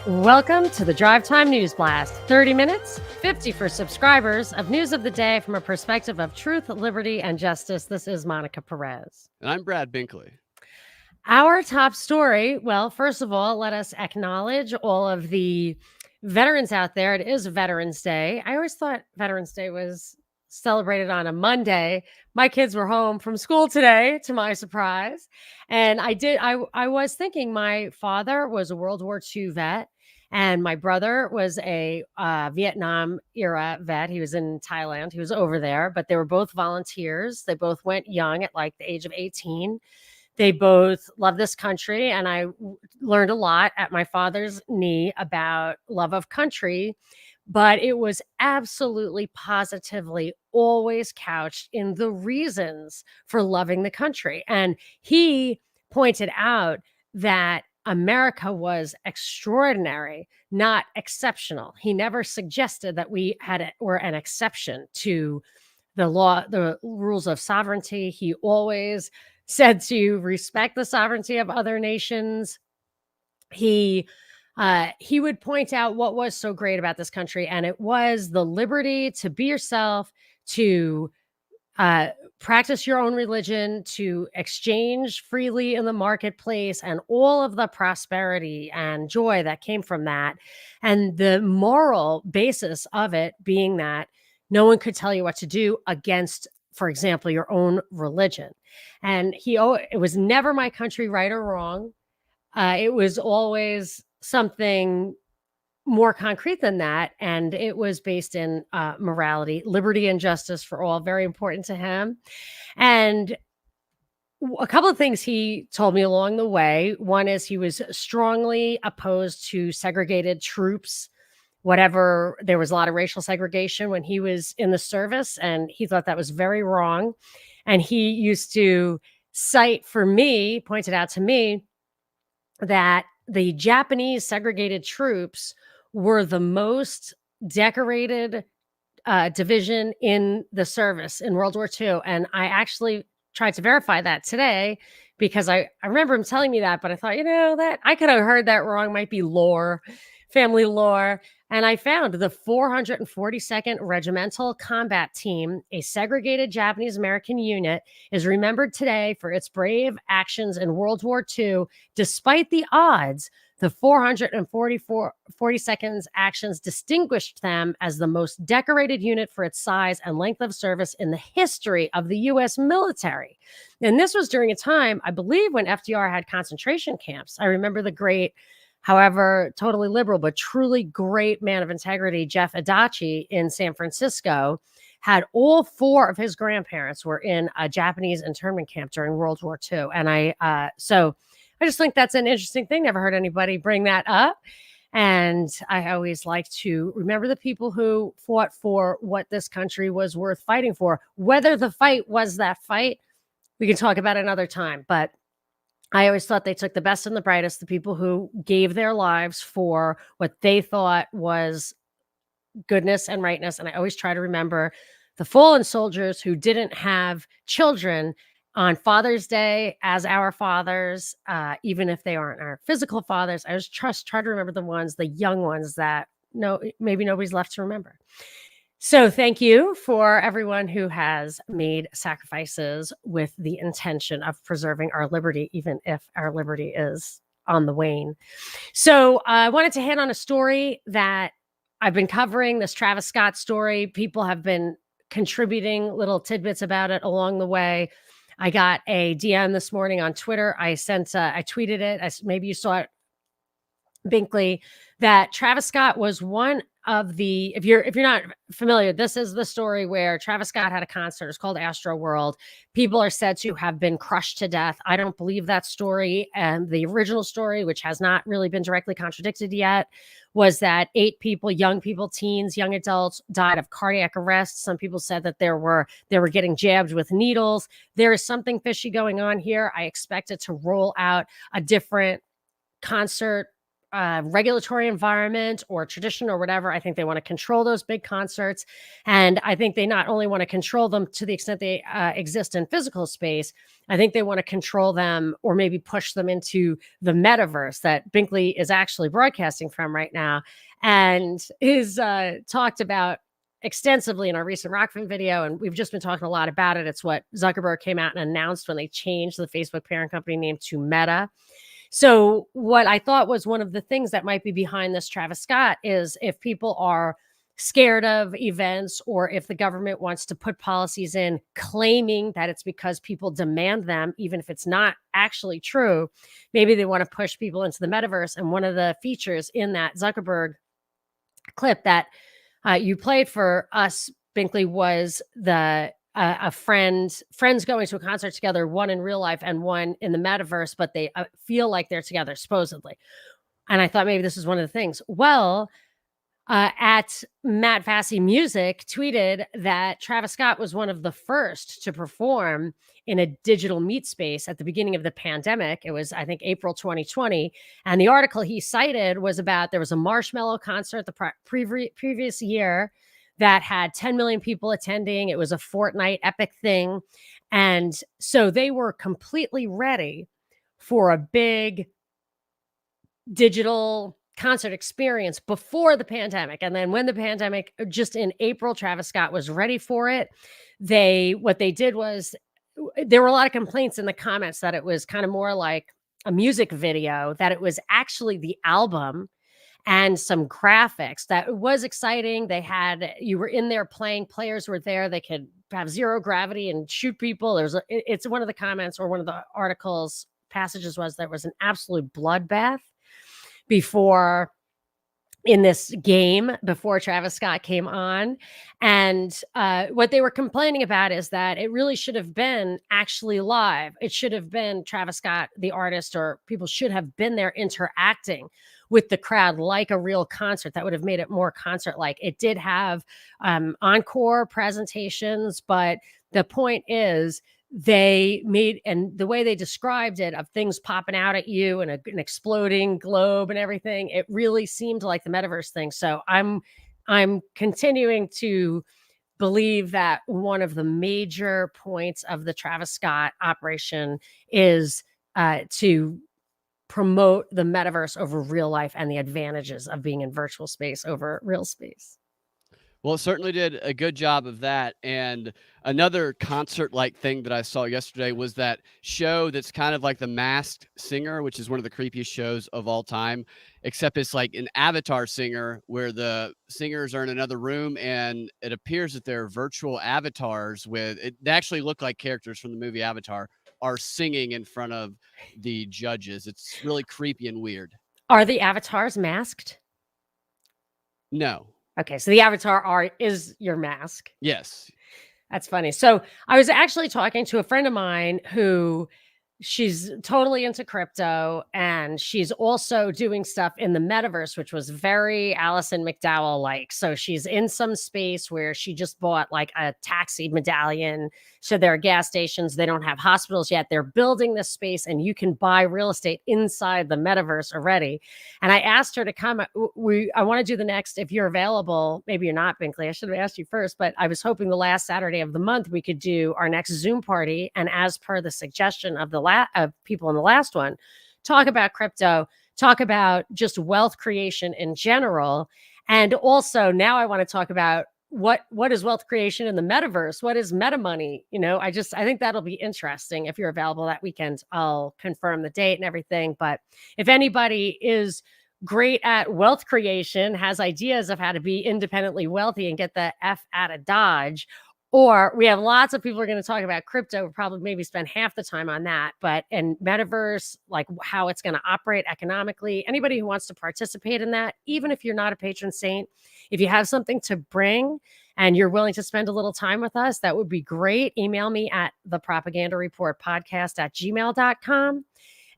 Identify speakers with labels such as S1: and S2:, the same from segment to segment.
S1: Welcome to the Drivetime News Blast. 30 minutes, 50 for subscribers of news of the day from a perspective of truth, liberty, and justice. This is Monica Perez.
S2: And I'm Brad Binkley.
S1: Our top story, well, first of all, let us acknowledge all of the veterans out there. It is Veterans Day. I always thought Veterans Day was celebrated on a Monday. My kids were home from school today, to my surprise. And I was thinking my father was a World War II vet. And my brother was a Vietnam era vet. He was in Thailand. He was over there, but they were both volunteers. They both went young at like the age of 18. They both love this country. And I learned a lot at my father's knee about love of country, but it was absolutely positively always couched in the reasons for loving the country. And he pointed out that America was extraordinary, not exceptional. He never suggested that were an exception to the law, the rules of sovereignty. He always said to respect the sovereignty of other nations. He would point out what was so great about this country, and it was the liberty to be yourself, to practice your own religion, to exchange freely in the marketplace, and all of the prosperity and joy that came from that. And the moral basis of it being that no one could tell you what to do against, for example, your own religion. And it was never my country, right or wrong. It was always something more concrete than that. And it was based in morality, liberty, and justice for all, very important to him. And a couple of things he told me along the way. One is he was strongly opposed to segregated troops. There was a lot of racial segregation when he was in the service, and he thought that was very wrong. And he used to pointed out to me that the Japanese segregated troops were the most decorated division in the service in World War II. And I actually tried to verify that today because I remember him telling me that, but I thought, that I could have heard that wrong. Might be lore, family lore. And I found the 442nd Regimental Combat Team, a segregated Japanese-American unit, is remembered today for its brave actions in World War II. Despite the odds, the 442nd's actions distinguished them as the most decorated unit for its size and length of service in the history of the U.S. military. And this was during a time, I believe, when FDR had concentration camps. I remember the great, however, totally liberal, but truly great man of integrity, Jeff Adachi in San Francisco, had all four of his grandparents were in a Japanese internment camp during World War II. And so I just think that's an interesting thing. Never heard anybody bring that up. And I always like to remember the people who fought for what this country was worth fighting for. Whether the fight was that fight, we can talk about another time. But I always thought they took the best and the brightest, the people who gave their lives for what they thought was goodness and rightness. And I always try to remember the fallen soldiers who didn't have children on Father's Day as our fathers, even if they aren't our physical fathers. I always try to remember the young ones that maybe nobody's left to remember. So thank you for everyone who has made sacrifices with the intention of preserving our liberty, even if our liberty is on the wane. So I wanted to hit on a story that I've been covering, this Travis Scott story. People have been contributing little tidbits about it along the way. I got a DM this morning on Twitter. I tweeted it. Maybe you saw it, Binkley, that Travis Scott was one of the, if you're not familiar, this is the story where Travis Scott had a concert. It's called Astro World. People are said to have been crushed to death. I don't believe that story. And the original story, which has not really been directly contradicted yet, was that 8 people, young people, teens, young adults, died of cardiac arrest. Some people said that they were getting jabbed with needles. There is something fishy going on here. I expect it to roll out a different concert regulatory environment or tradition or whatever. I think they want to control those big concerts. And I think they not only want to control them to the extent they exist in physical space, I think they want to control them or maybe push them into the metaverse that Binkley is actually broadcasting from right now and is talked about extensively in our recent Rockfin video. And we've just been talking a lot about it. It's what Zuckerberg came out and announced when they changed the Facebook parent company name to Meta. So what I thought was one of the things that might be behind this, Travis Scott, is if people are scared of events or if the government wants to put policies in claiming that it's because people demand them, even if it's not actually true, maybe they want to push people into the metaverse. And one of the features in that Zuckerberg clip that you played for us, Binkley, was the friends going to a concert together, one in real life and one in the metaverse, but they feel like they're together, supposedly. And I thought maybe this is one of the things. Well, at Matt Fassi Music tweeted that Travis Scott was one of the first to perform in a digital meet space at the beginning of the pandemic. It was, I think, April 2020. And the article he cited was about there was a Marshmello concert the previous year that had 10 million people attending. It was a Fortnite epic thing. And so they were completely ready for a big digital concert experience before the pandemic. And then when the pandemic, just in April, Travis Scott was ready for it. What they did was, there were a lot of complaints in the comments that it was kind of more like a music video, that it was actually the album and some graphics. That was exciting. You were in there playing, players were there, they could have zero gravity and shoot people. It's one of the comments or one of the articles passages was there was an absolute bloodbath before in this game before Travis Scott came on. And what they were complaining about is that it really should have been actually live. It should have been Travis Scott, the artist, or people should have been there interacting with the crowd like a real concert. That would have made it more concert-like. It did have encore presentations, but the point is they made, and the way they described it, of things popping out at you and an exploding globe and everything, it really seemed like the metaverse thing. So I'm continuing to believe that one of the major points of the Travis Scott operation is to promote the metaverse over real life and the advantages of being in virtual space over real space.
S2: Well, it certainly did a good job of that. And another concert-like thing that I saw yesterday was that show that's kind of like The Masked Singer, which is one of the creepiest shows of all time, except it's like an avatar singer where the singers are in another room and it appears that they're virtual avatars they actually look like characters from the movie Avatar are singing in front of the judges. It's really creepy and weird.
S1: Are the avatars masked?
S2: No.
S1: Okay, so the avatar is your mask.
S2: Yes.
S1: That's funny. So I was actually talking to a friend of mine who she's totally into crypto, and she's also doing stuff in the metaverse, which was very Alison McDowell like. So she's in some space where she just bought like a taxi medallion. So there are gas stations. They don't have hospitals yet. They're building this space and you can buy real estate inside the metaverse already. And I asked her to come. I want to do the next, if you're available. Maybe you're not, Binkley. I should have asked you first, but I was hoping the last Saturday of the month we could do our next Zoom party. And as per the suggestion of of people in the last one, talk about crypto, talk about just wealth creation in general. And also now I want to talk about what is wealth creation in the metaverse? What is meta money? I think that'll be interesting. If you're available that weekend, I'll confirm the date and everything. But if anybody is great at wealth creation, has ideas of how to be independently wealthy and get the F out of Dodge, or we have lots of people who are going to talk about crypto. We'll probably maybe spend half the time on that. But and metaverse, like how it's going to operate economically. Anybody who wants to participate in that, even if you're not a patron saint, if you have something to bring and you're willing to spend a little time with us, that would be great. Email me at thepropagandareportpodcast@gmail.com.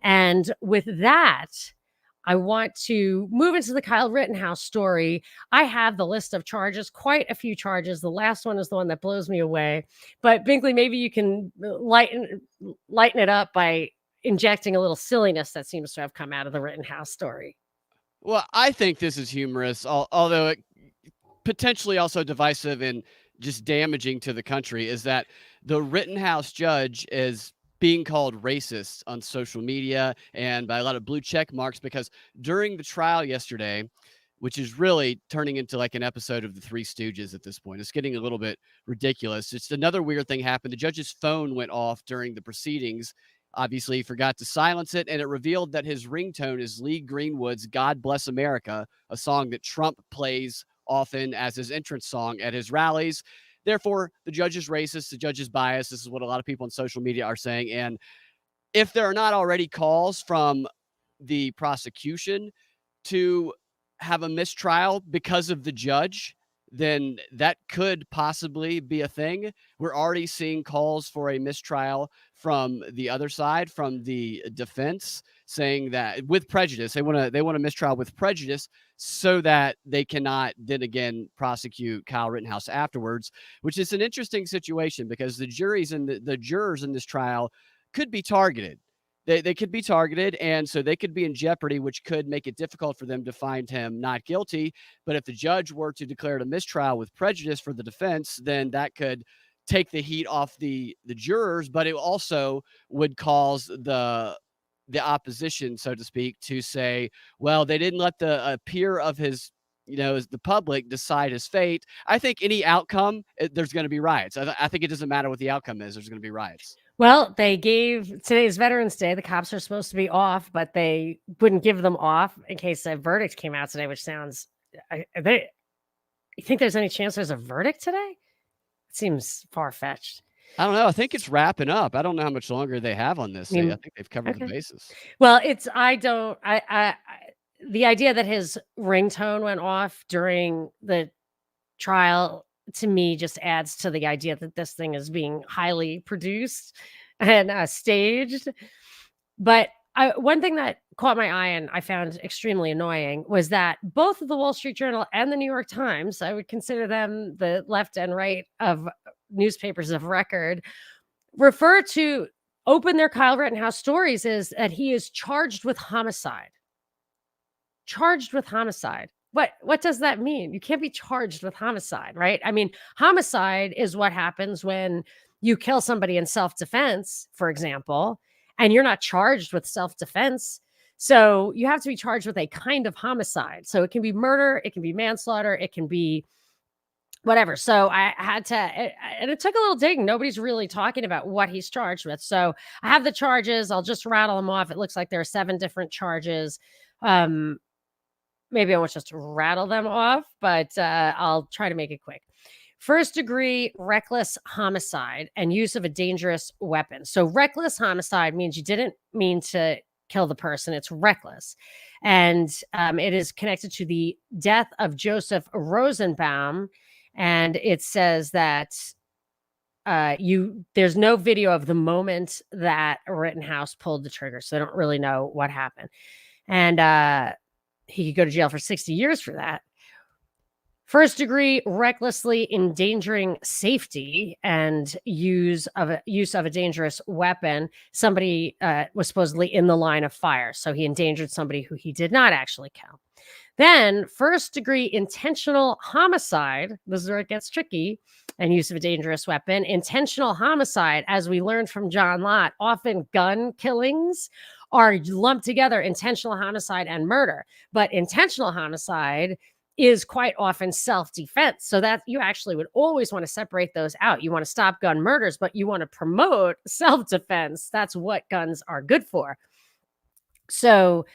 S1: And with that, I want to move into the Kyle Rittenhouse story. I have the list of charges, quite a few charges. The last one is the one that blows me away. But Binkley, maybe you can lighten it up by injecting a little silliness that seems to have come out of the Rittenhouse story.
S2: Well, I think this is humorous, although it potentially also divisive and just damaging to the country, is that the Rittenhouse judge is being called racist on social media and by a lot of blue check marks because during the trial yesterday, which is really turning into like an episode of the Three Stooges at this point, it's getting a little bit ridiculous. It's another weird thing happened. The judge's phone went off during the proceedings. Obviously, he forgot to silence it, and it revealed that his ringtone is Lee Greenwood's God Bless America, a song that Trump plays often as his entrance song at his rallies. Therefore, the judge is racist, the judge is biased. This is what a lot of people on social media are saying. And if there are not already calls from the prosecution to have a mistrial because of the judge, then that could possibly be a thing. We're already seeing calls for a mistrial from the other side, from the defense, saying that with prejudice, they want a mistrial with prejudice so that they cannot then again prosecute Kyle Rittenhouse afterwards, which is an interesting situation because the juries and the jurors in this trial could be targeted. They could be targeted, and so they could be in jeopardy, which could make it difficult for them to find him not guilty. But if the judge were to declare it a mistrial with prejudice for the defense, then that could take the heat off the jurors, but it also would cause the opposition, so to speak, to say, well, they didn't let the peer of his, as the public decide his fate. I think any outcome, there's going to be riots. I think it doesn't matter what the outcome is. There's going to be riots.
S1: Well, they gave today's Veterans Day. The cops are supposed to be off, but they wouldn't give them off in case a verdict came out today, which sounds. You think there's any chance there's a verdict today? It seems far fetched.
S2: I don't know. I think it's wrapping up. I don't know how much longer they have on this. I think they've covered the bases.
S1: Well, the idea that his ringtone went off during the trial to me just adds to the idea that this thing is being highly produced and staged. But one thing that caught my eye and I found extremely annoying was that both the Wall Street Journal and the New York Times, I would consider them the left and right of newspapers of record, refer to open their Kyle Rittenhouse stories is that he is charged with homicide. Charged with homicide. What does that mean? You can't be charged with homicide, right? I mean, homicide is what happens when you kill somebody in self-defense, for example, and you're not charged with self-defense. So you have to be charged with a kind of homicide. So it can be murder, it can be manslaughter, it can be whatever. So I had to, and it took a little digging. Nobody's really talking about what he's charged with. So I have the charges. I'll just rattle them off. It looks like there are 7 different charges. Maybe I won't just rattle them off, but I'll try to make it quick. First degree reckless homicide and use of a dangerous weapon. So reckless homicide means you didn't mean to kill the person. It's reckless. And it is connected to the death of Joseph Rosenbaum. And it says that there's no video of the moment that Rittenhouse pulled the trigger. So they don't really know what happened. And he could go to jail for 60 years for that. First degree recklessly endangering safety and use of a dangerous weapon. Somebody was supposedly in the line of fire. So he endangered somebody who he did not actually kill. Then first degree intentional homicide. This is where it gets tricky. And use of a dangerous weapon. Intentional homicide, as we learned from John Lott, often gun killings are lumped together, intentional homicide and murder. But intentional homicide is quite often self-defense. So that you actually would always want to separate those out. You want to stop gun murders, but you want to promote self-defense. That's what guns are good for. So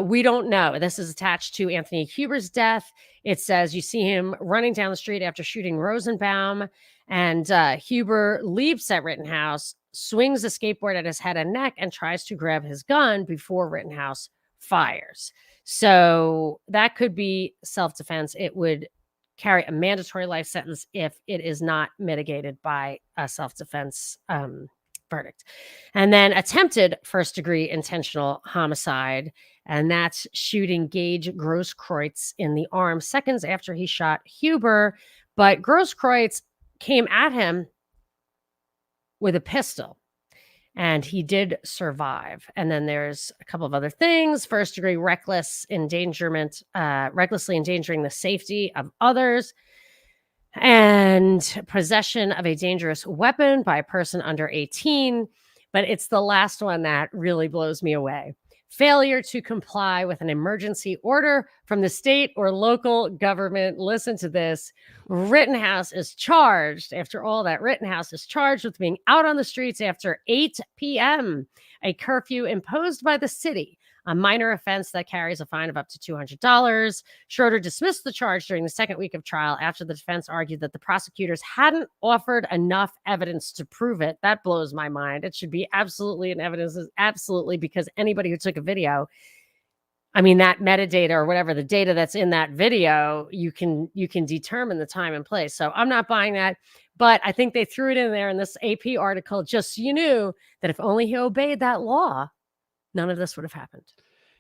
S1: we don't know. This is attached to Anthony Huber's death. It says you see him running down the street after shooting Rosenbaum, and Huber leaps at Rittenhouse, swings a skateboard at his head and neck, and tries to grab his gun before Rittenhouse fires. So that could be self-defense. It would carry a mandatory life sentence if it is not mitigated by a self-defense verdict. And then attempted first-degree intentional homicide, and that's shooting Gage Grosskreutz in the arm seconds after he shot Huber. But Grosskreutz came at him with a pistol. and he did survive. And then there's a couple of other things: first degree recklessly endangering the safety of others, and possession of a dangerous weapon by a person under 18. But it's the last one that really blows me away: failure to comply with an emergency order from the state or local government. Listen to this. Rittenhouse is charged. After all that, Rittenhouse is charged with being out on the streets after 8 p.m., a curfew imposed by the city, a minor offense that carries a fine of up to $200. Schroeder dismissed the charge during the second week of trial after the defense argued that the prosecutors hadn't offered enough evidence to prove it. That blows my mind. It should be absolutely an evidence, absolutely, because anybody who took a video, I mean, that metadata or whatever, the data that's in that video, you can determine the time and place. So I'm not buying that. But I think they threw it in there in this AP article just so you knew that if only he obeyed that law, none of this would have happened.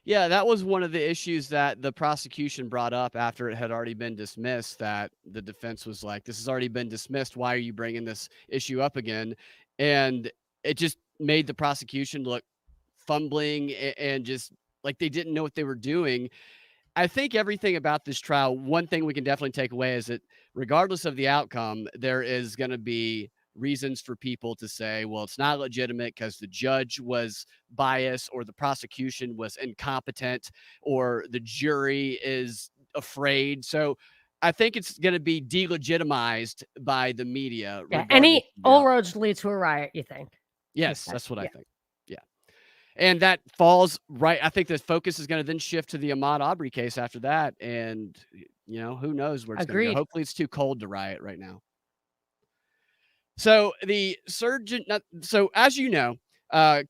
S2: Yeah, that was one of the issues that the prosecution brought up after it had already been dismissed, that the defense was like, this has already been dismissed. Why are you bringing this issue up again? And it just made the prosecution look fumbling and just like they didn't know what they were doing. I think everything about this trial, one thing we can definitely take away is that regardless of the outcome, there is going to be reasons for people to say, well, it's not legitimate because the judge was biased, or the prosecution was incompetent, or the jury is afraid. So I think it's going to be delegitimized by the media.
S1: Yeah, all roads lead to a riot, you think?
S2: Yes, that's what I think. Yeah. And that falls right. I think the focus is going to then shift to the Ahmaud Arbery case after that. And, who knows where it's going to go. Hopefully it's too cold to riot right now. So as you know,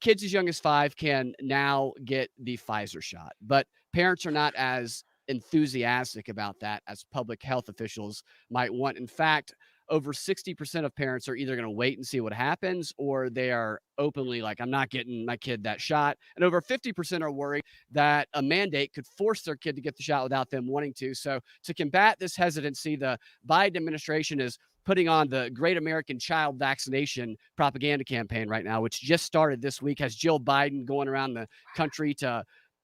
S2: kids as young as 5 can now get the Pfizer shot, but parents are not as enthusiastic about that as public health officials might want. In fact, over 60% of parents are either going to wait and see what happens, or they are openly like, I'm not getting my kid that shot. And over 50% are worried that a mandate could force their kid to get the shot without them wanting to. So to combat this hesitancy, the Biden administration is putting on the Great American Child Vaccination propaganda campaign right now, which just started this week, has Jill Biden going around the country to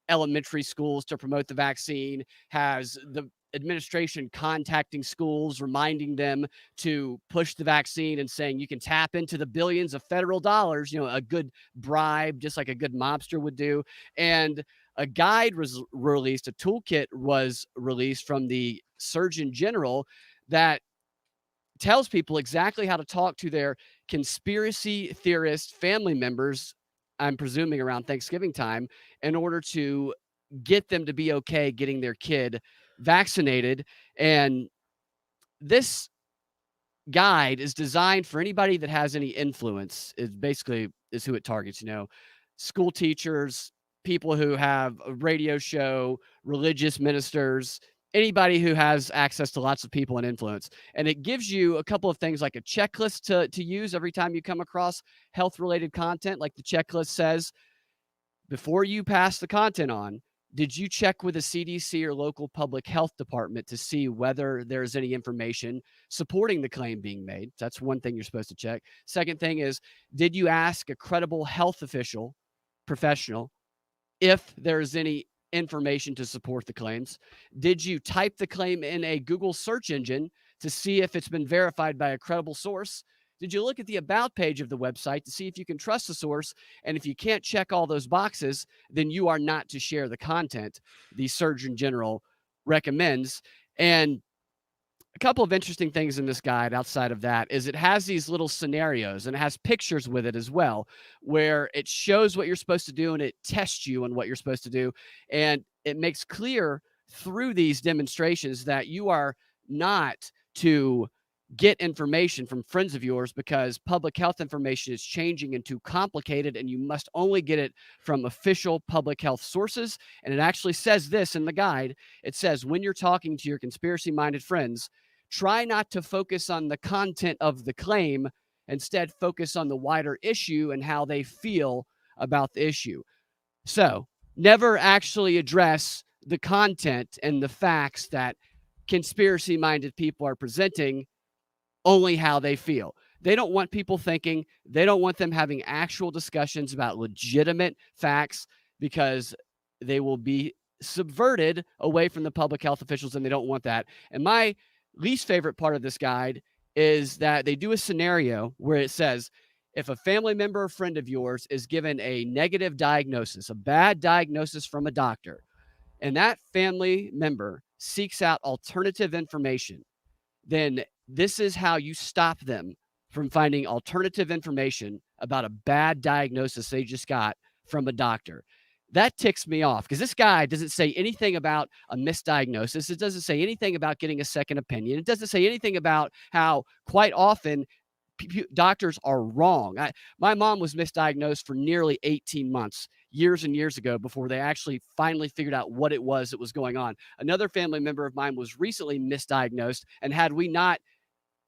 S2: elementary schools to promote the vaccine, has the administration contacting schools, reminding them to push the vaccine and saying you can tap into the billions of federal dollars, a good bribe, just like a good mobster would do. And a guide was released, a toolkit was released from the Surgeon General that tells people exactly how to talk to their conspiracy theorist family members, I'm presuming around Thanksgiving time, in order to get them to be okay getting their kid vaccinated. And this guide is designed for anybody that has any influence. It basically is who it targets, school teachers, people who have a radio show, religious ministers, anybody who has access to lots of people and influence. And it gives you a couple of things like a checklist to use every time you come across health-related content. Like the checklist says, before you pass the content on, did you check with a CDC or local public health department to see whether there's any information supporting the claim being made? That's one thing you're supposed to check. Second thing is, did you ask a credible health official, professional, if there's any information to support the claims? Did you type the claim in a Google search engine to see if it's been verified by a credible source? Did you look at the about page of the website to see if you can trust the source? And if you can't check all those boxes, then you are not to share the content the Surgeon General recommends. And a couple of interesting things in this guide outside of that is it has these little scenarios, and it has pictures with it as well, where it shows what you're supposed to do and it tests you on what you're supposed to do. And it makes clear through these demonstrations that you are not to get information from friends of yours, because public health information is changing and too complicated, and you must only get it from official public health sources. And it actually says this in the guide. It says, when you're talking to your conspiracy-minded friends, try not to focus on the content of the claim. Instead, focus on the wider issue and how they feel about the issue. So never actually address the content and the facts that conspiracy-minded people are presenting, only how they feel. They don't want people thinking. They don't want them having actual discussions about legitimate facts because they will be subverted away from the public health officials, and they don't want that. And my least favorite part of this guide is that they do a scenario where it says, if a family member or friend of yours is given a negative diagnosis, a bad diagnosis from a doctor, and that family member seeks out alternative information, then this is how you stop them from finding alternative information about a bad diagnosis they just got from a doctor. That ticks me off because this guy doesn't say anything about a misdiagnosis. It doesn't say anything about getting a second opinion. It doesn't say anything about how quite often doctors are wrong. My mom was misdiagnosed for nearly 18 months, years and years ago, before they actually finally figured out what it was that was going on. Another family member of mine was recently misdiagnosed, and had we not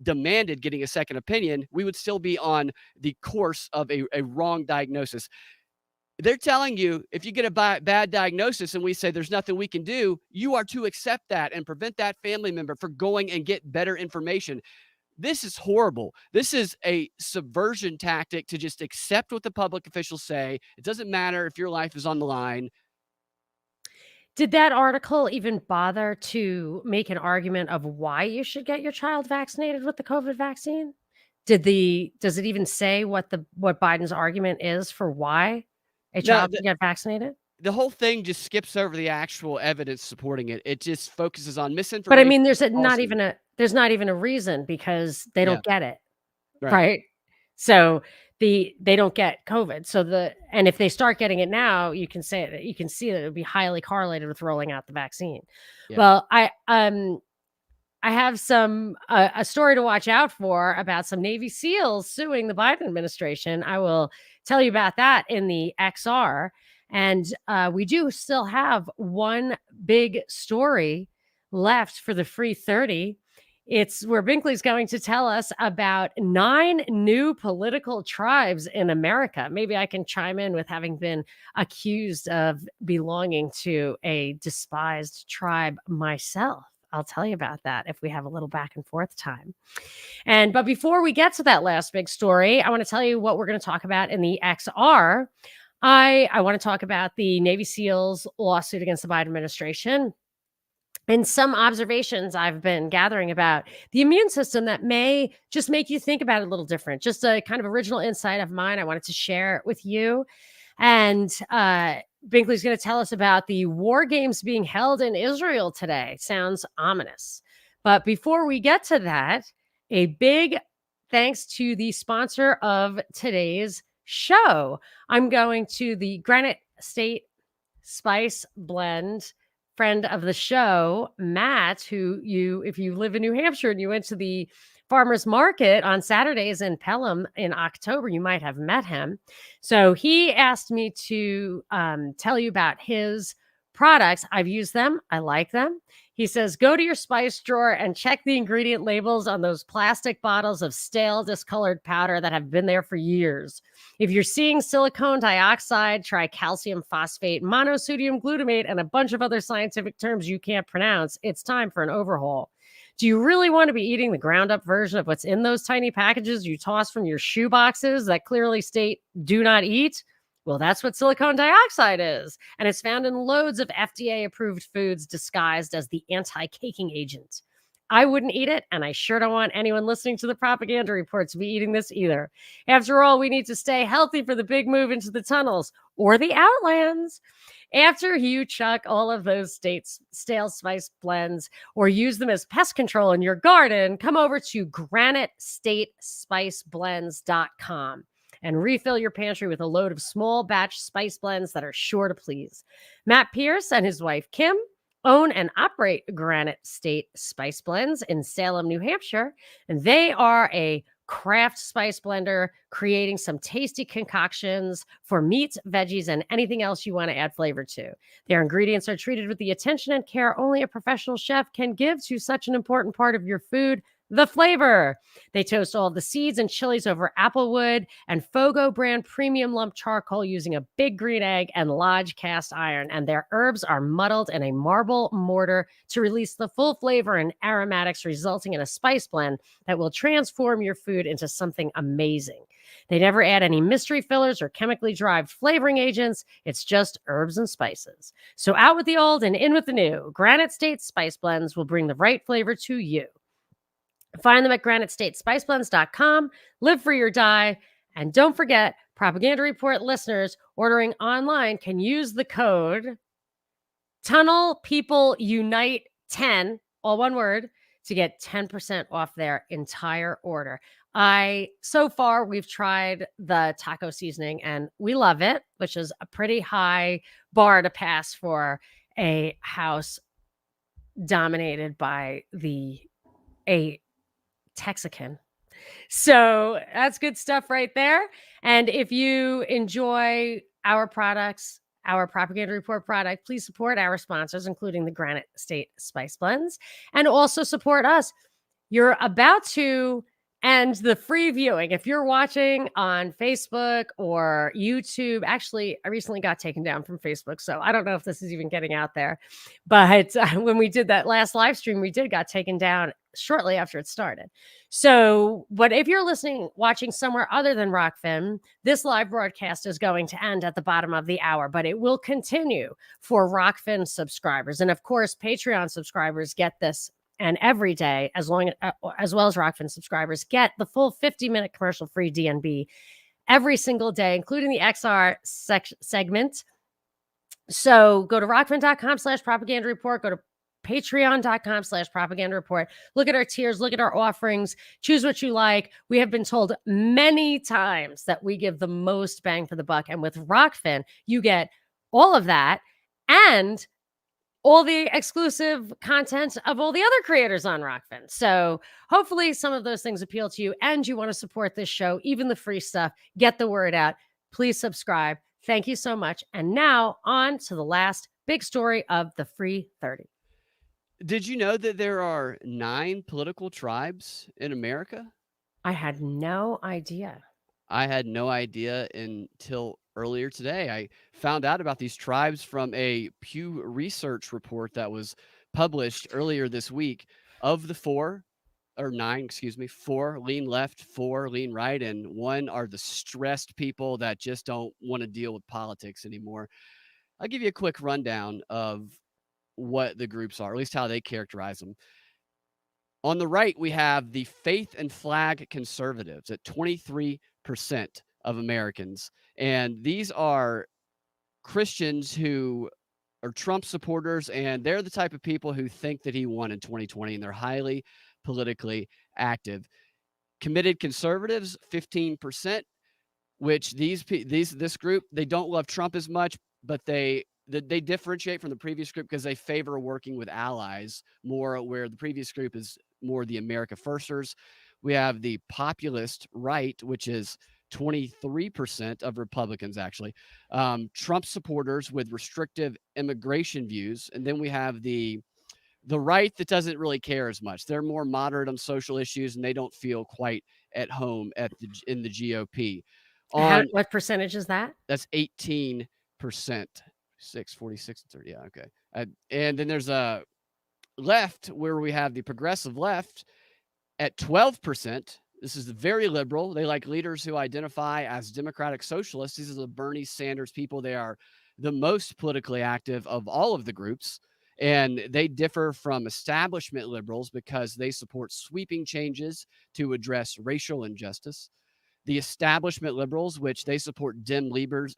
S2: demanded getting a second opinion, we would still be on the course of a wrong diagnosis. They're telling you if you get a bad diagnosis and we say there's nothing we can do, you are to accept that and prevent that family member from going and get better information. This is horrible. This is a subversion tactic to just accept what the public officials say. It doesn't matter if your life is on the line.
S1: Did that article even bother to make an argument of why you should get your child vaccinated with the COVID vaccine? Does it even say what Biden's argument is for why a
S2: No,
S1: child should get vaccinated?
S2: the whole thing just skips over the actual evidence supporting it. It just focuses on
S1: But I
S2: misinformation.
S1: mean, there's
S2: and
S1: not
S2: falsity.
S1: even a reason because they
S2: Yeah,
S1: don't get it,
S2: right.
S1: right? So they don't get COVID. So and if they start getting it now, you can see that it would be highly correlated with rolling out the vaccine.
S2: Yeah.
S1: Well, I have a story to watch out for about some Navy SEALs suing the Biden administration. I will tell you about that in the XR. And we do still have one big story left for the free 30. It's where Binkley's going to tell us about 9 new political tribes in America. Maybe I can chime in with having been accused of belonging to a despised tribe myself. I'll tell you about that if we have a little back and forth time. But before we get to that last big story, I want to tell you what we're going to talk about in the XR. I want to talk about the Navy SEALs lawsuit against the Biden administration and some observations I've been gathering about the immune system that may just make you think about it a little different. Just a kind of original insight of mine. I wanted to share it with you. And Binkley's going to tell us about the war games being held in Israel today. Sounds ominous. But before we get to that, a big thanks to the sponsor of today's show. I'm going to the Granite State Spice Blend, friend of the show, Matt, who if you live in New Hampshire and you went to the farmers market on Saturdays in Pelham in October, you might have met him. So he asked me to tell you about his products. I've used them. I like them. He says, go to your spice drawer and check the ingredient labels on those plastic bottles of stale, discolored powder that have been there for years. If you're seeing silicone dioxide, try calcium phosphate, monosodium glutamate, and a bunch of other scientific terms you can't pronounce, it's time for an overhaul. Do you really want to be eating the ground up version of what's in those tiny packages you toss from your shoe boxes that clearly state do not eat? Well, that's what silicone dioxide is. And it's found in loads of FDA approved foods disguised as the anti-caking agent. I wouldn't eat it, and I sure don't want anyone listening to the propaganda report to be eating this either. After all, we need to stay healthy for the big move into the tunnels or the outlands. After you chuck all of those stale spice blends or use them as pest control in your garden, come over to granitestatespiceblends.com and refill your pantry with a load of small batch spice blends that are sure to please. Matt Pierce and his wife, Kim, own and operate Granite State Spice Blends in Salem, New Hampshire, and they are a craft spice blender creating some tasty concoctions for meats, veggies, and anything else you want to add flavor to. Their ingredients are treated with the attention and care only a professional chef can give to such an important part of your food, the flavor. They toast all the seeds and chilies over applewood and Fogo brand premium lump charcoal using a big green egg and Lodge cast iron. And their herbs are muddled in a marble mortar to release the full flavor and aromatics, resulting in a spice blend that will transform your food into something amazing. They never add any mystery fillers or chemically derived flavoring agents. It's just herbs and spices. So out with the old and in with the new. Granite State Spice Blends will bring the right flavor to you. Find them at granitestatespiciblends.com. Live free or die. And don't forget, Propaganda Report listeners ordering online can use the code Tunnel People Unite 10, all one word, to get 10% off their entire order. So far, we've tried the taco seasoning and we love it, which is a pretty high bar to pass for a house dominated by a Texican. So that's good stuff right there. And if you enjoy our products, our Propaganda Report product, please support our sponsors, including the Granite State Spice Blends, and also support us. You're about to end the free viewing. If you're watching on Facebook or YouTube, actually, I recently got taken down from Facebook, so I don't know if this is even getting out there. But when we did that last live stream, we got taken down shortly after it started. So, but if you're watching somewhere other than Rockfin, this live broadcast is going to end at the bottom of the hour, but it will continue for Rockfin subscribers. And of course, Patreon subscribers get this and every day, as well as Rockfin subscribers get the full 50-minute commercial-free DNB every single day, including the XR segment. So go to rockfin.com/propaganda report. Go to patreon.com/propaganda report. Look at our tiers, look at our offerings, choose what you like. We have been told many times that we give the most bang for the buck. And with Rockfin, you get all of that and all the exclusive content of all the other creators on Rockfin. So hopefully some of those things appeal to you and you want to support this show, even the free stuff, get the word out. Please subscribe. Thank you so much. And now on to the last big story of the free 30.
S2: Did you know that there are 9 political tribes in America?
S1: I had no idea.
S2: I had no idea until earlier today. I found out about these tribes from a Pew Research report that was published earlier this week. Of the 4 or 9, 4 lean left, 4 lean right, and 1 are the stressed people that just don't want to deal with politics anymore. I'll give you a quick rundown of what the groups are, at least how they characterize them. On the right, we have the faith and flag conservatives at 23% of Americans. And these are Christians who are Trump supporters, and they're the type of people who think that he won in 2020, and they're highly politically active. Committed conservatives, 15%, which this group, they don't love Trump as much, but they differentiate from the previous group because they favor working with allies more, where the previous group is more the America Firsters. We have the populist right, which is 23% of Republicans, actually. Trump supporters with restrictive immigration views. And then we have the right that doesn't really care as much. They're more moderate on social issues, and they don't feel quite at home in the GOP.
S1: What percentage is that?
S2: That's 18%. 46 and 30. Yeah, okay. And then there's a left where we have the progressive left at 12%. This is very liberal. They like leaders who identify as democratic socialists. These are the Bernie Sanders people. They are the most politically active of all of the groups. And they differ from establishment liberals because they support sweeping changes to address racial injustice. The establishment liberals, which they support dim leaders,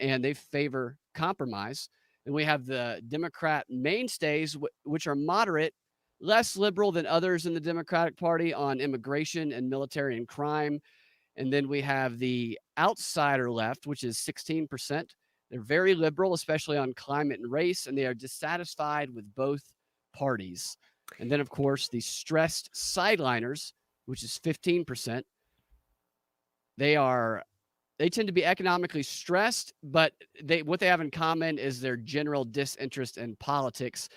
S2: and they favor compromise. And we have the Democrat mainstays, which are moderate, less liberal than others in the Democratic Party on immigration and military and crime. And then we have the outsider left, which is 16%. They're very liberal, especially on climate and race, and they are dissatisfied with both parties. And then, of course, the stressed sideliners, which is 15%. They tend to be economically stressed, but what they have in common is their general disinterest in politics.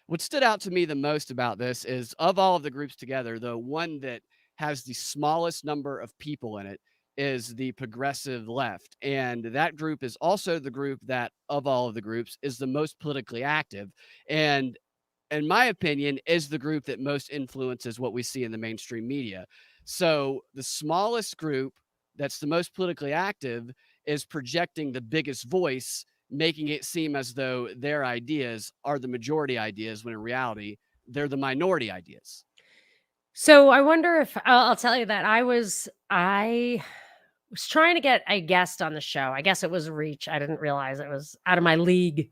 S2: What stood out to me the most about this is of all of the groups together, the one that has the smallest number of people in it is the progressive left. And that group is also the group that, of all of the groups, is the most politically active. And in my opinion, is the group that most influences what we see in the mainstream media. So the smallest group that's the most politically active is projecting the biggest voice, making it seem as though their ideas are the majority ideas when in reality, they're the minority ideas.
S1: So I wonder if I'll tell you that I was trying to get a guest on the show. I guess it was Reach. I didn't realize it was out of my league.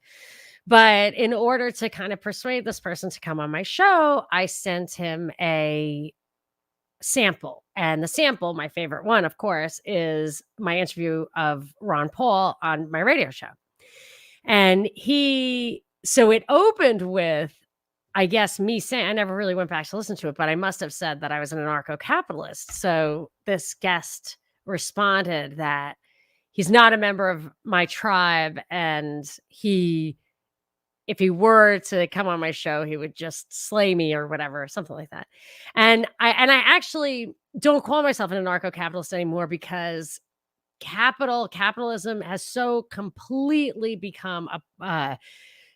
S1: But in order to kind of persuade this person to come on my show, I sent him a sample. And the sample, my favorite one, of course, is my interview of Ron Paul on my radio show. And so it opened with, I guess, me saying, I never really went back to listen to it, but I must have said that I was an anarcho capitalist. So this guest responded that he's not a member of my tribe. And if he were to come on my show, he would just slay me or whatever, something like that. And I actually don't call myself an anarcho capitalist anymore because capitalism has so completely become a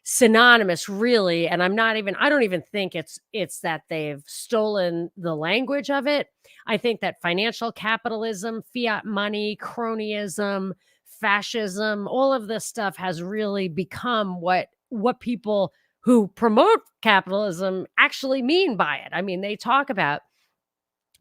S1: synonymous, really. And I don't even think it's that they've stolen the language of it. I think that financial capitalism, fiat money, cronyism, fascism, all of this stuff has really become what people who promote capitalism actually mean by it. I mean, they talk about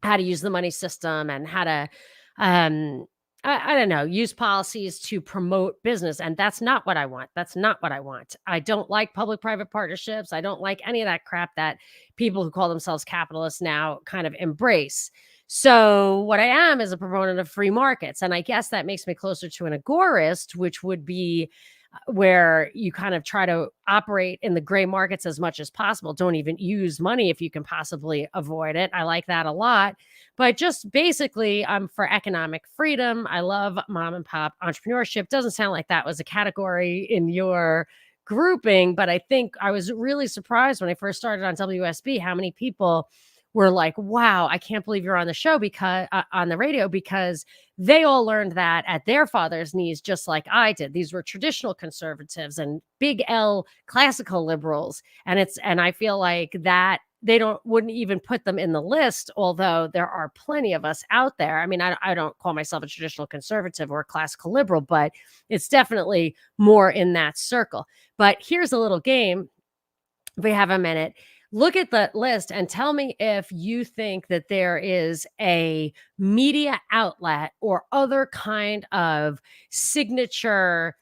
S1: how to use the money system and how to um I don't know, use policies to promote business. And that's not what I want. That's not what I want. I don't like public private partnerships. I don't like any of that crap that people who call themselves capitalists now kind of embrace. So, what I am is a proponent of free markets. And I guess that makes me closer to an agorist, which would be where you kind of try to operate in the gray markets as much as possible. Don't even use money if you can possibly avoid it. I like that a lot. But just basically, I'm for economic freedom. I love mom and pop entrepreneurship. Doesn't sound like that was a category in your grouping, but I think I was really surprised when I first started on WSB how many people were like, "Wow, I can't believe you're on the show because on the radio," because they all learned that at their father's knees, just like I did. These were traditional conservatives and big L classical liberals, and I feel like that they wouldn't even put them in the list, although there are plenty of us out there. I mean, I don't call myself a traditional conservative or a classical liberal, but it's definitely more in that circle. But here's a little game. If we have a minute, look at the list and tell me if you think that there is a media outlet or other kind of signature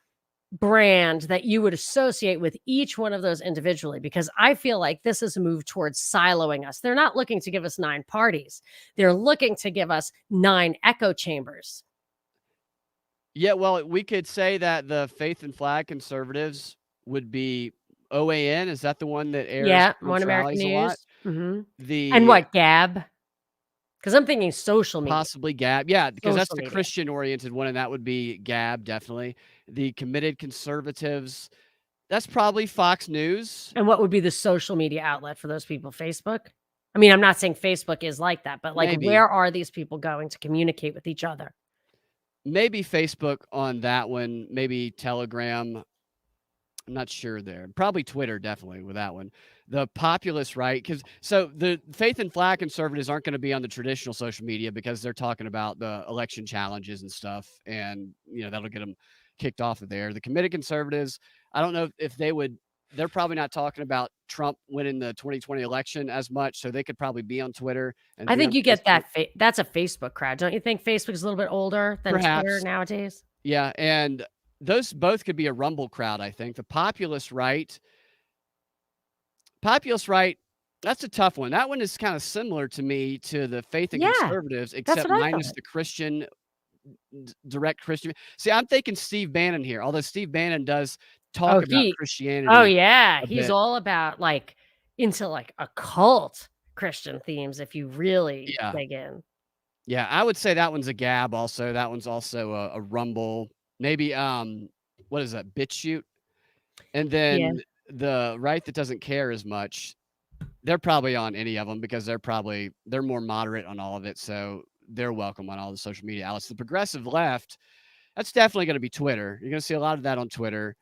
S1: brand that you would associate with each one of those individually, because I feel like this is a move towards siloing us. They're not looking to give us 9 parties. They're looking to give us 9 echo chambers.
S2: Yeah, well, we could say that the Faith and Flag conservatives would be OAN. Is that the one that airs
S1: Yeah, One
S2: Trump's
S1: American
S2: rallies a lot?
S1: News. Mhm. And
S2: The
S1: what, Gab? Because 'Cause I'm thinking social media.
S2: Possibly Gab. Yeah, because that's
S1: Social
S2: the
S1: media.
S2: Christian-oriented one, and that would be Gab, definitely. The committed conservatives, that's probably Fox News.
S1: And what would be the social media outlet for those people? Facebook? I mean, I'm not saying Facebook is like that, but, like,
S2: Maybe.
S1: where are these people going to communicate with each other?
S2: Maybe Facebook on that one, maybe Telegram. I'm not sure there. Probably Twitter, definitely with that one. The populist right, because so the Faith and Flag conservatives aren't going to be on the traditional social media because they're talking about the election challenges and stuff, and that'll get them kicked off of there. The committed conservatives, I don't know if they would. They're probably not talking about Trump winning the 2020 election as much, so they could probably be on Twitter and
S1: I
S2: be
S1: think
S2: on
S1: you get
S2: Facebook,
S1: that's a Facebook crowd. Don't you think Facebook's a little bit older than Twitter
S2: perhaps.
S1: nowadays?
S2: Yeah, and those both could be a rumble crowd. I think the populist right, that's a tough one. That one is kind of similar to me to the faith and
S1: Yeah,
S2: conservatives,
S1: that's
S2: except
S1: what I
S2: minus
S1: thought.
S2: the Christian, direct Christian. See, I'm thinking Steve Bannon here, although Steve Bannon does talk
S1: Oh,
S2: about
S1: oh,
S2: Christianity
S1: yeah,
S2: a
S1: he's
S2: bit.
S1: all about, like, into, like, occult Christian themes if you really
S2: Yeah.
S1: dig in.
S2: Yeah, I would say that one's a gab also. That one's also a rumble. Maybe, what is that, BitChute? And
S1: Yeah.
S2: then the right that doesn't care as much, they're probably on any of them because they're more moderate on all of it, so they're welcome on all the social media outlets. The progressive left, that's definitely going to be Twitter. You're going to see a lot of that on Twitter.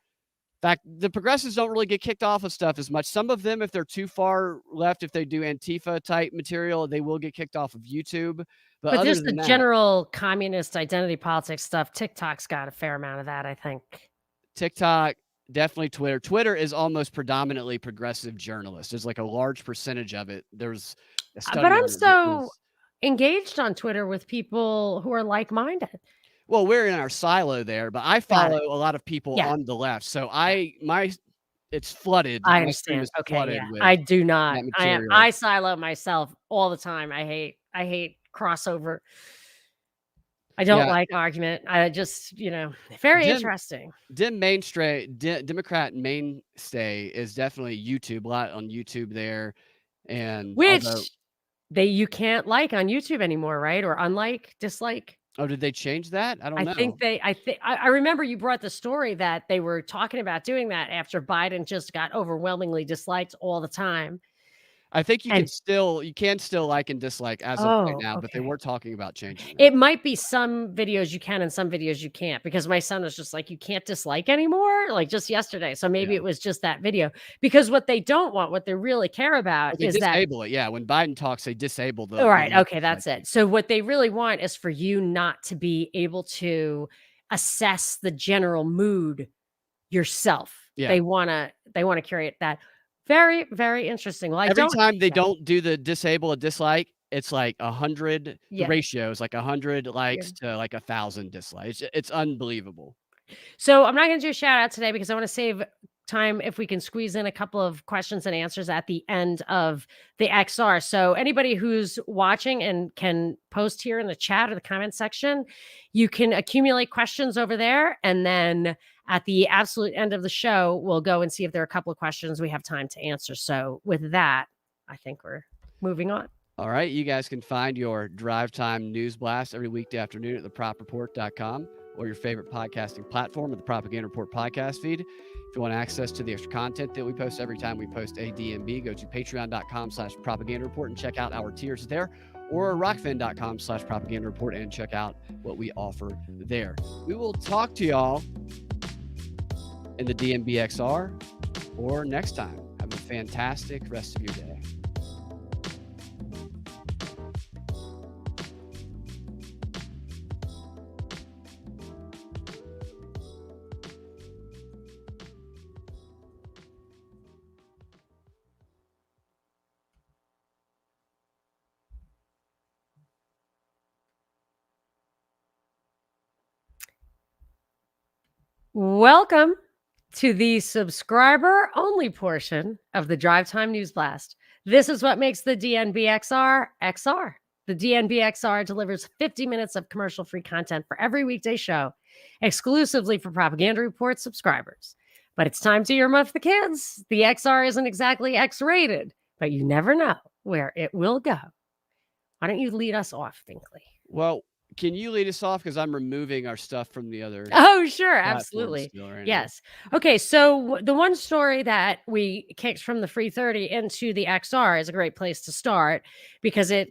S2: In fact, the progressives don't really get kicked off of stuff as much. Some of them, if they're too far left, if they do Antifa type material, they will get kicked off of YouTube. But
S1: But
S2: other
S1: there's the
S2: than that,
S1: general communist identity politics stuff. TikTok's got a fair amount of that, I think.
S2: TikTok, definitely Twitter. Twitter is almost predominantly progressive journalists. There's like a large percentage of it. There's a study
S1: But
S2: on
S1: I'm
S2: it that
S1: so
S2: was
S1: engaged on Twitter with people who are like-minded.
S2: well, we're in our silo there, but I
S1: Got it.
S2: follow a lot of people
S1: Yeah.
S2: on the left. So it's flooded.
S1: I
S2: My stream
S1: understand.
S2: is
S1: Okay,
S2: flooded
S1: yeah.
S2: with
S1: I do not.
S2: that material.
S1: I silo myself all the time. I hate crossover. I don't
S2: Yeah,
S1: like argument. I just, very
S2: Dem
S1: interesting.
S2: Democrat mainstay is definitely YouTube. A lot on YouTube there, and although
S1: Which you can't like on YouTube anymore, right? Or unlike, dislike.
S2: oh, did they change that? I don't know.
S1: I remember you brought the story that they were talking about doing that after Biden just got overwhelmingly disliked all the time.
S2: I think you
S1: And
S2: can still like and dislike as of right
S1: oh,
S2: now, but they
S1: okay.
S2: were talking about changing that.
S1: It might be some videos you can and some videos you can't, because my son was just like, "You can't dislike anymore?" Like, just yesterday. So maybe
S2: Yeah.
S1: it was just that video. Because what they don't want, what they really care about
S2: Oh, they
S1: is that
S2: disable it, yeah, when Biden talks, they disable
S1: all
S2: the
S1: right,
S2: like
S1: okay, that's
S2: disliking.
S1: it. So what they really want is for you not to be able to assess the general mood yourself.
S2: Yeah.
S1: They wanna curate that. Very, very interesting. Well, I
S2: Every
S1: don't
S2: time they
S1: yeah,
S2: don't do the disable a dislike, it's like 100 the
S1: yeah,
S2: ratio is like 100
S1: yeah.
S2: likes to like 1,000 dislikes. It's unbelievable.
S1: So I'm not gonna do a shout out today because I wanna save time if we can squeeze in a couple of questions and answers at the end of the XR. So anybody who's watching and can post here in the chat or the comment section, you can accumulate questions over there. And then at the absolute end of the show, we'll go and see if there are a couple of questions we have time to answer. So with that, I think we're moving on.
S2: All right, you guys can find your Drive Time News Blast every weekday afternoon at thepropreport.com or your favorite podcasting platform at the Propaganda Report podcast feed. If you want access to the extra content that we post every time we post a DMB, go to patreon.com/propaganda report and check out our tiers there, or rockfin.com/propaganda report and check out what we offer there. We will talk to y'all in the DMBXR or next time. Have a fantastic rest of your day.
S1: Welcome to the subscriber only portion of the Drive Time News Blast. This is what makes the DNBXR XR. The DNBXR delivers 50 minutes of commercial free content for every weekday show, exclusively for Propaganda Report subscribers. But it's time to earmuff the kids. The XR isn't exactly X rated, but you never know where it will go. Why don't you lead us off, Binkley?
S2: Well, can you lead us off? Because I'm removing our stuff from the other
S1: Oh, sure.
S2: platforms
S1: Absolutely.
S2: still right now.
S1: Yes. Okay. So the one story that we kicked from the free 30 into the XR is a great place to start because it